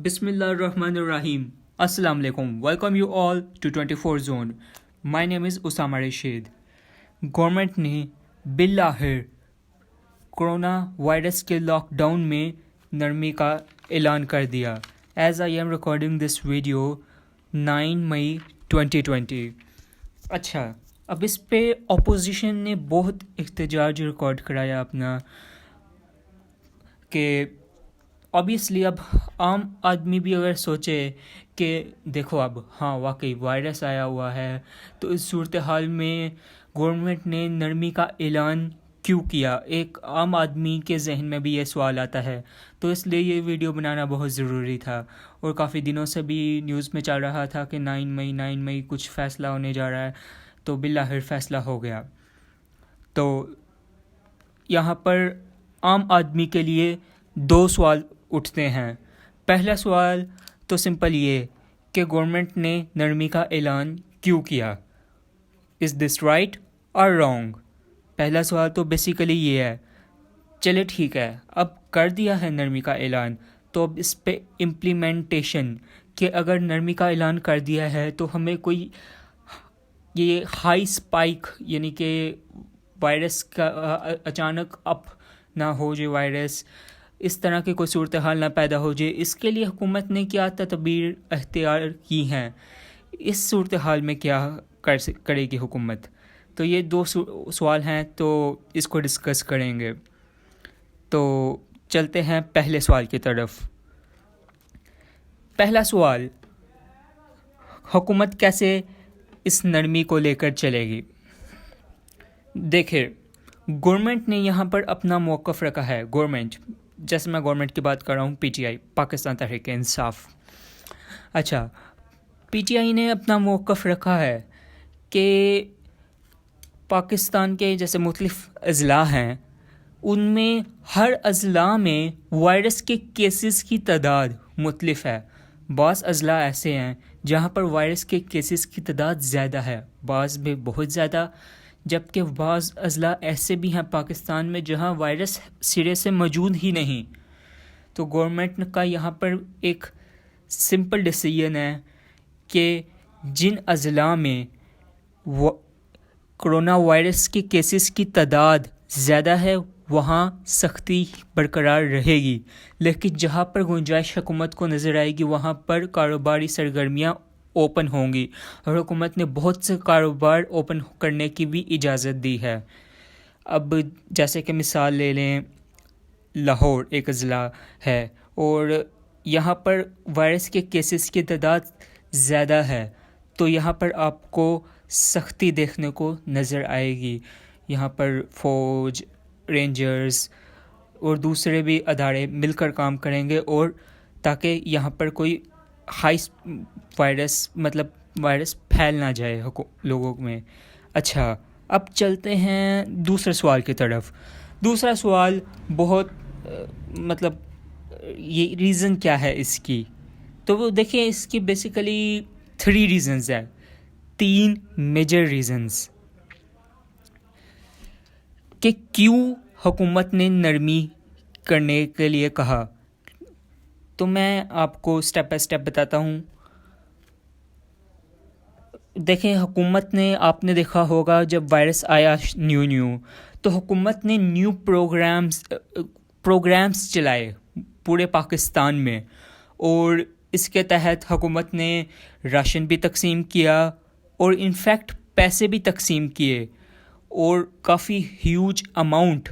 Bismillahirrahmanirrahim. Assalamu alaikum. Welcome you all to 24 Zone. My name is Usama Rashid. Government ने बिल्लाहिर corona virus के lockdown में नरमी का ऐलान कर दिया. As I am recording this video 9 मई 2020. अच्छा, अब इस पे अपोजिशन ने बहुत एहतजाज रिकॉर्ड कराया अपना कि ऑब्वियसली अब आम आदमी भी अगर सोचे कि देखो अब हाँ वाकई वायरस आया हुआ है, तो इस सूरत हाल में गवर्नमेंट ने नरमी का ऐलान क्यों किया, एक आम आदमी के जहन में भी ये सवाल आता है. तो इसलिए ये वीडियो बनाना बहुत ज़रूरी था. और काफ़ी दिनों से भी न्यूज़ में चल रहा था कि 9 मई कुछ फ़ैसला होने जा रहा है, तो बिल्लाहिर फ़ैसला हो गया. तो यहाँ पर आम आदमी के लिए दो सवाल उठते हैं. पहला सवाल तो सिंपल ये कि गवर्नमेंट ने नरमी का ऐलान क्यों किया. इज़ दिस राइट और रॉन्ग? पहला सवाल तो बेसिकली ये है. चले ठीक है, अब कर दिया है नरमी का ऐलान, तो अब इस पे इम्प्लीमेंटेशन कि अगर नरमी का ऐलान कर दिया है तो हमें कोई ये हाई स्पाइक यानी कि वायरस का अचानक अप ना हो जाए, वायरस इस तरह की कोई सूरत हाल ना पैदा हो जाए, इसके लिए हुकूमत ने क्या तदबीर अख्तियार की हैं, इस सूरत हाल में क्या करेगी हुकूमत. तो ये दो सवाल हैं, तो इसको डिस्कस करेंगे. तो चलते हैं पहले सवाल की तरफ. पहला सवाल, हुकूमत कैसे इस नरमी को लेकर चलेगी. देखिए, गवर्नमेंट ने यहाँ पर अपना मौक़िफ़ रखा है. गवर्नमेंट, जैसे मैं गवर्नमेंट की बात कर रहा हूँ, PTI पाकिस्तान तहरीक इंसाफ. अच्छा, PTI ने अपना मौक़िफ़ रखा है कि पाकिस्तान के जैसे मुख्तलिफ़ अज़ला हैं, उनमें हर अज़ला में वायरस के केसेस की तादाद मुख्तलिफ़ है. बाज़ अज़ला ऐसे हैं जहाँ पर वायरस के केसेस की तादाद ज़्यादा है, बाज़ में बहुत ज़्यादा, जबकि बाज़ अज़ला ऐसे भी हैं पाकिस्तान में जहाँ वायरस सिरे से मौजूद ही नहीं. तो गवर्नमेंट का यहाँ पर एक सिंपल डिसीजन है कि जिन अज़ला में कोरोना वायरस के केसेस की तादाद ज़्यादा है वहाँ सख्ती बरकरार रहेगी, लेकिन जहाँ पर गुंजाइश हुकूमत को नज़र आएगी वहाँ पर कारोबारी सरगर्मियाँ ओपन होंगी. और हुकूमत ने बहुत से कारोबार ओपन करने की भी इजाज़त दी है. अब जैसे कि मिसाल ले लें, लाहौर एक अज़ला है और यहाँ पर वायरस के केसेस की तादाद ज़्यादा है, तो यहाँ पर आपको सख्ती देखने को नज़र आएगी. यहाँ पर फ़ौज, रेंजर्स और दूसरे भी अदारे मिलकर काम करेंगे और ताकि यहाँ पर कोई हाई वायरस फैल ना जाए लोगों में. अच्छा, अब चलते हैं दूसरे सवाल की तरफ. दूसरा सवाल बहुत ये रीज़न क्या है इसकी. तो वो देखिए, इसकी बेसिकली 3 रीज़न्स हैं, 3 मेजर रीज़न्स कि क्यों हुकूमत ने नरमी करने के लिए कहा. तो मैं आपको स्टेप बाय स्टेप बताता हूँ. देखें, हुकूमत ने, आपने देखा होगा जब वायरस आया न्यू तो हुकूमत ने न्यू प्रोग्राम्स चलाए पूरे पाकिस्तान में, और इसके तहत हुकूमत ने राशन भी तकसीम किया और इनफैक्ट पैसे भी तकसीम किए, और काफ़ी ह्यूज अमाउंट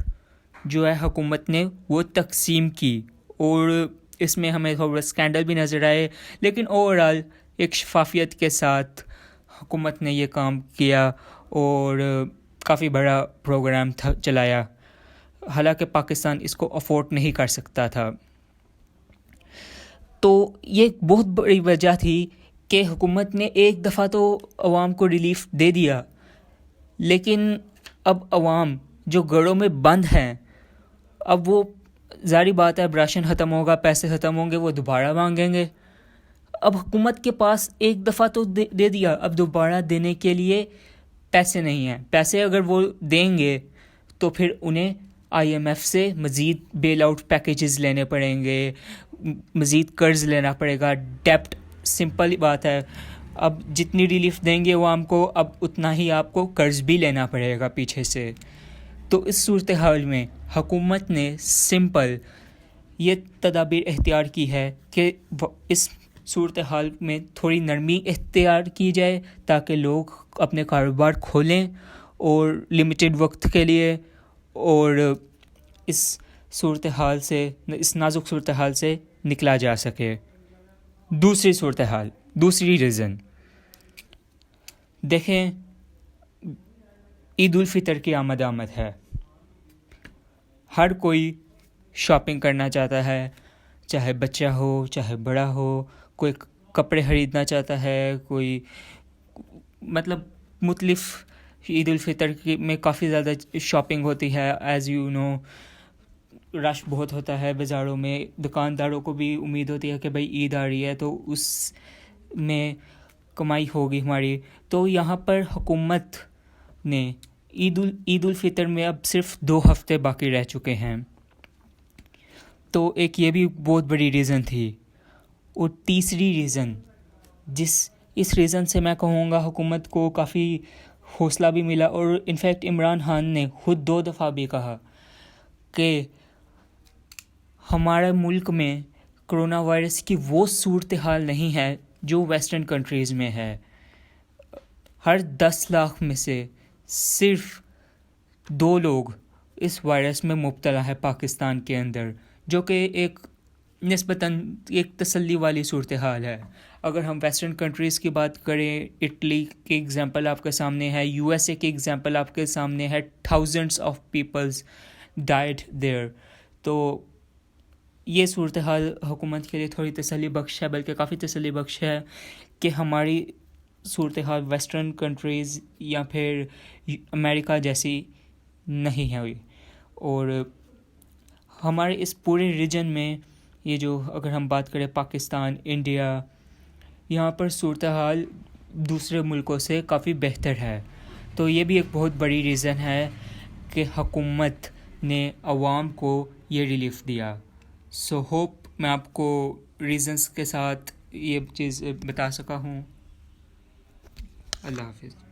जो है हुकूमत ने वो तकसीम की. और इसमें हमें थोड़ा स्कैंडल भी नज़र आए, लेकिन ओवरऑल एक शफाफियत के साथ हुकूमत ने ये काम किया और काफ़ी बड़ा प्रोग्राम चलाया. हालांकि पाकिस्तान इसको अफोर्ड नहीं कर सकता था. तो ये बहुत बड़ी वजह थी कि हुकूमत ने एक दफ़ा तो अवाम को रिलीफ दे दिया, लेकिन अब अवाम जो घरों में बंद हैं, अब वो ज़ाहिर बात है, राशन ख़त्म होगा, पैसे ख़त्म होंगे, वो दोबारा मांगेंगे. अब हुकूमत के पास एक दफ़ा तो दे दिया, अब दोबारा देने के लिए पैसे नहीं हैं. पैसे अगर वो देंगे तो फिर उन्हें IMF से मज़ीद बेल आउट पैकेजेस लेने पड़ेंगे, مزید قرض لینا پڑے گا. ڈیپٹ سمپل ہی بات ہے, اب جتنی ریلیف دیں گے عوام کو اب اتنا ہی آپ کو قرض بھی لینا پڑے گا پیچھے سے. تو اس صورتحال میں حکومت نے سمپل یہ تدابیر اختیار کی ہے کہ اس صورتحال میں تھوڑی نرمی اختیار کی جائے تاکہ لوگ اپنے کاروبار کھولیں اور لمیٹڈ وقت کے لیے, اور اس صورتحال سے, اس نازک صورتحال سے نکلا جا سکے. دوسری صورتحال, دوسری ریزن دیکھیں, عید الفطر کی آمد ہے. ہر کوئی شاپنگ کرنا چاہتا ہے, چاہے بچہ ہو چاہے بڑا ہو, کوئی کپڑے خریدنا چاہتا ہے, کوئی مطلب مختلف. عید الفطر میں کافی زیادہ شاپنگ ہوتی ہے, ایز یو نو رش بہت ہوتا ہے بازاروں میں. دکانداروں کو بھی امید ہوتی ہے کہ بھائی عید آ رہی ہے تو اس میں کمائی ہوگی ہماری. تو یہاں پر حکومت نے عید الفطر میں اب صرف 2 ہفتے باقی رہ چکے ہیں, تو ایک یہ بھی بہت بڑی ریزن تھی. اور تیسری ریزن, اس ریزن سے میں کہوں گا حکومت کو کافی حوصلہ بھی ملا, اور انفیکٹ عمران خان نے خود 2 دفعہ بھی کہا کہ ہمارے ملک میں کرونا وائرس کی وہ صورتحال نہیں ہے جو ویسٹرن کنٹریز میں ہے. ہر 10 لاکھ میں سے صرف 2 لوگ اس وائرس میں مبتلا ہے پاکستان کے اندر, جو کہ ایک نسبتاً ایک تسلی والی صورتحال ہے. اگر ہم ویسٹرن کنٹریز کی بات کریں, اٹلی کی ایگزامپل آپ کے سامنے ہے, یو ایس اے کی ایگزامپل آپ کے سامنے ہے, thousands of peoples died there. تو یہ صورتحال حکومت کے لیے تھوڑی تسلی بخش ہے, بلکہ کافی تسلی بخش ہے کہ ہماری صورتحال ویسٹرن کنٹریز یا پھر امریکہ جیسی نہیں ہے ہوئی. اور ہمارے اس پورے ریجن میں یہ جو اگر ہم بات کریں پاکستان, انڈیا, یہاں پر صورتحال دوسرے ملکوں سے کافی بہتر ہے. تو یہ بھی ایک بہت بڑی ریزن ہے کہ حکومت نے عوام کو یہ ریلیف دیا. سو ہوپ میں آپ کو ریزنز کے ساتھ یہ چیز بتا سکا ہوں. اللہ حافظ.